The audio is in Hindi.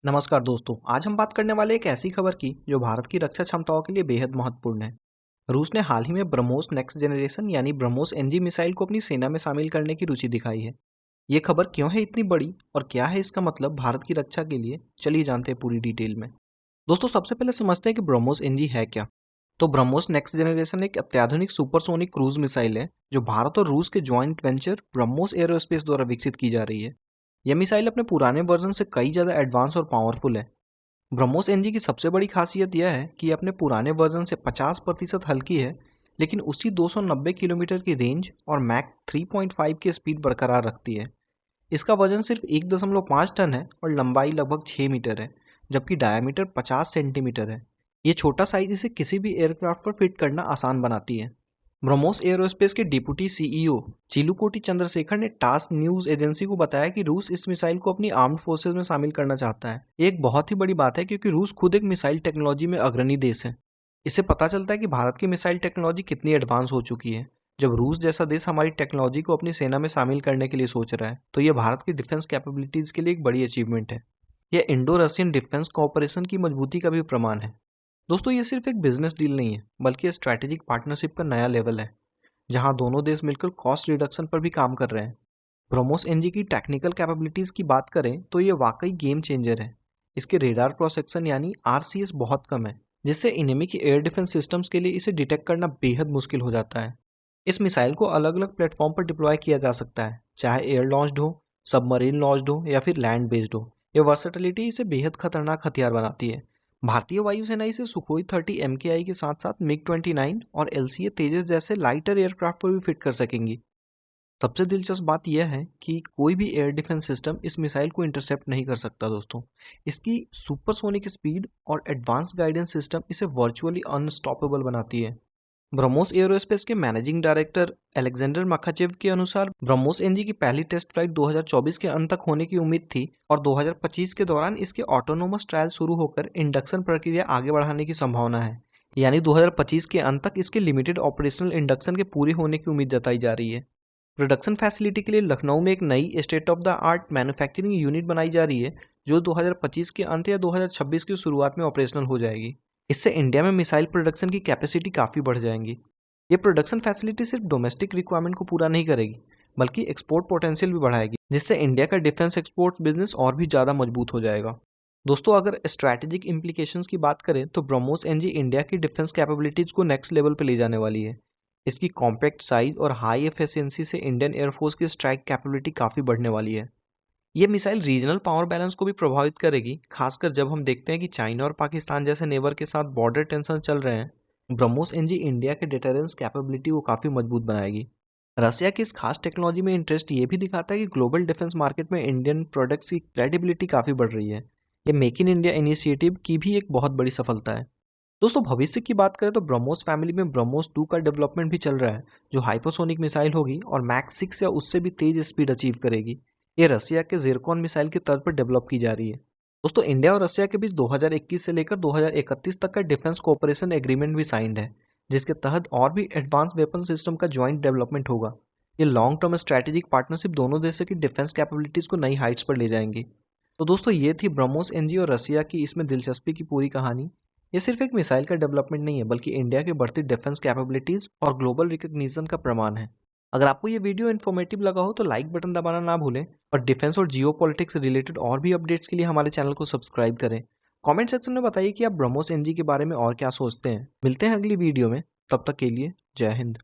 नमस्कार दोस्तों, आज हम बात करने वाले एक ऐसी खबर की जो भारत की रक्षा क्षमताओं के लिए बेहद महत्वपूर्ण है। रूस ने हाल ही में ब्रह्मोस नेक्स्ट जनरेशन यानी ब्रह्मोस एनजी मिसाइल को अपनी सेना में शामिल करने की रुचि दिखाई है। ये खबर क्यों है इतनी बड़ी और क्या है इसका मतलब भारत की रक्षा के लिए, चलिए जानते हैं पूरी डिटेल में। दोस्तों, सबसे पहले समझते हैं कि ब्रह्मोस एनजी है क्या। तो ब्रह्मोस नेक्स्ट जनरेशन एक अत्याधुनिक सुपरसोनिक क्रूज मिसाइल है जो भारत और रूस के ज्वाइंट वेंचर ब्रह्मोस एरोस्पेस द्वारा विकसित की जा रही है। यह मिसाइल अपने पुराने वर्जन से कई ज़्यादा एडवांस और पावरफुल है। ब्रह्मोस एनजी की सबसे बड़ी खासियत यह है कि ये अपने पुराने वर्जन से 50% हल्की है, लेकिन उसी 290 किलोमीटर की रेंज और मैक 3.5 की स्पीड बरकरार रखती है। इसका वजन सिर्फ 1.5 टन है और लंबाई लगभग 6 मीटर है, जबकि डायमीटर 50 सेंटीमीटर है। ये छोटा साइज इसे किसी भी एयरक्राफ्ट पर फिट करना आसान बनाती है। ब्रह्मोस एरोस्पेस के डिप्टी सीईओ चिलुकोटी चंद्रशेखर ने टास न्यूज एजेंसी को बताया कि रूस इस मिसाइल को अपनी आर्म्ड फोर्सेज में शामिल करना चाहता है। ये एक बहुत ही बड़ी बात है क्योंकि रूस खुद एक मिसाइल टेक्नोलॉजी में अग्रणी देश है। इससे पता चलता है कि भारत की मिसाइल टेक्नोलॉजी कितनी एडवांस हो चुकी है। जब रूस जैसा देश हमारी टेक्नोलॉजी को अपनी सेना में शामिल करने के लिए सोच रहा है तो यह भारत की डिफेंस कैपेबिलिटीज के लिए एक बड़ी अचीवमेंट है। यह इंडो रशियन डिफेंस कोऑपरेशन की मजबूती का भी प्रमाण है। दोस्तों, ये सिर्फ एक बिजनेस डील नहीं है बल्कि स्ट्रैटेजिक पार्टनरशिप का नया लेवल है जहां दोनों देश मिलकर कॉस्ट रिडक्शन पर भी काम कर रहे हैं। ब्रह्मोस एनजी की टेक्निकल कैपेबिलिटीज की बात करें तो ये वाकई गेम चेंजर है। इसके रेडार क्रॉस सेक्शन यानी आरसीएस बहुत कम है, जिससे इनेमी की एयर डिफेंस सिस्टम्स के लिए इसे डिटेक्ट करना बेहद मुश्किल हो जाता है। इस मिसाइल को अलग अलग प्लेटफॉर्म पर डिप्लॉय किया जा सकता है, चाहे एयर लॉन्च्ड हो, सबमरीन लॉन्च्ड हो या फिर लैंड बेस्ड हो। यह वर्सेटिलिटी इसे बेहद खतरनाक हथियार बनाती है। भारतीय वायुसेना इसे सुखोई 30 MKI के साथ साथ मिग 29 और LCA तेजस जैसे लाइटर एयरक्राफ्ट पर भी फिट कर सकेंगी। सबसे दिलचस्प बात यह है कि कोई भी एयर डिफेंस सिस्टम इस मिसाइल को इंटरसेप्ट नहीं कर सकता दोस्तों। इसकी सुपरसोनिक स्पीड और एडवांस गाइडेंस सिस्टम इसे वर्चुअली अनस्टॉपेबल बनाती है। ब्रह्मोस एरोस्पेस के मैनेजिंग डायरेक्टर अलेक्जेंडर मखाचेव के अनुसार ब्रह्मोस एनजी की पहली टेस्ट फ्लाइट 2024 के अंत तक होने की उम्मीद थी और 2025 के दौरान इसके ऑटोनोमस ट्रायल शुरू होकर इंडक्शन प्रक्रिया आगे बढ़ाने की संभावना है। यानी 2025 के अंत तक इसके लिमिटेड ऑपरेशनल इंडक्शन के पूरे होने की उम्मीद जताई जा रही है। प्रोडक्शन फैसिलिटी के लिए लखनऊ में एक नई state of the art manufacturing unit बनाई जा रही है जो 2025 के अंत या 2026 की शुरुआत में ऑपरेशनल हो जाएगी। इससे इंडिया में मिसाइल प्रोडक्शन की कैपेसिटी काफ़ी बढ़ जाएंगी। ये प्रोडक्शन फैसिलिटी सिर्फ डोमेस्टिक रिक्वायरमेंट को पूरा नहीं करेगी बल्कि एक्सपोर्ट पोटेंशियल भी बढ़ाएगी, जिससे इंडिया का डिफेंस एक्सपोर्ट बिजनेस और भी ज़्यादा मजबूत हो जाएगा। दोस्तों, अगर स्ट्रैटेजिक इम्प्लीकेशंस की बात करें तो ब्रह्मोस एनजी इंडिया की डिफेंस कैपेबिलिटीज़ को नेक्स्ट लेवल पर ले जाने वाली है। इसकी कॉम्पैक्ट साइज और हाई एफिशिएंसी से इंडियन एयरफोर्स की स्ट्राइक कैपेबिलिटी काफ़ी बढ़ने वाली है। ये मिसाइल रीजनल पावर बैलेंस को भी प्रभावित करेगी, खासकर जब हम देखते हैं कि चाइना और पाकिस्तान जैसे नेबर के साथ बॉर्डर टेंशन चल रहे हैं। ब्रह्मोस एनजी इंडिया के डिटरेंस कैपेबिलिटी को काफ़ी मजबूत बनाएगी। रसिया की इस खास टेक्नोलॉजी में इंटरेस्ट ये भी दिखाता है कि ग्लोबल डिफेंस मार्केट में इंडियन प्रोडक्ट्स की क्रेडिबिलिटी काफ़ी बढ़ रही है। ये मेक इन इंडिया इनिशिएटिव की भी एक बहुत बड़ी सफलता है। दोस्तों, भविष्य की बात करें तो ब्रह्मोस फैमिली में ब्रह्मोस 2 का डेवलपमेंट भी चल रहा है जो हाइपरसोनिक मिसाइल होगी और मैक 6 या उससे भी तेज स्पीड अचीव करेगी। ये रसिया के ज़िरकॉन मिसाइल की तर्ज पर डेवलप की जा रही है। दोस्तों, इंडिया और रसिया के बीच 2021 से लेकर 2031 तक का डिफेंस कोऑपरेशन एग्रीमेंट भी साइंड है, जिसके तहत और भी एडवांस वेपन सिस्टम का ज्वाइंट डेवलपमेंट होगा। ये लॉन्ग टर्म स्ट्रैटेजिक पार्टनरशिप दोनों देशों की डिफेंस कैपेबिलिटीज़ को नई हाइट्स पर ले जाएंगी। तो दोस्तों, ये थी ब्रह्मोस एनजी और रसिया की इसमें दिलचस्पी की पूरी कहानी। ये सिर्फ एक मिसाइल का डेवलपमेंट नहीं है बल्कि इंडिया की बढ़ती डिफेंस कैपेबिलिटीज़ और ग्लोबल रिकग्निशन का प्रमाण है। अगर आपको ये वीडियो इन्फॉर्मेटिव लगा हो तो लाइक बटन दबाना ना भूलें और डिफेंस और जियो पॉलिटिक्स से रिलेटेड और भी अपडेट्स के लिए हमारे चैनल को सब्सक्राइब करें। कमेंट सेक्शन में बताइए कि आप ब्रह्मोस एनजी के बारे में और क्या सोचते हैं। मिलते हैं अगली वीडियो में, तब तक के लिए जय हिंद।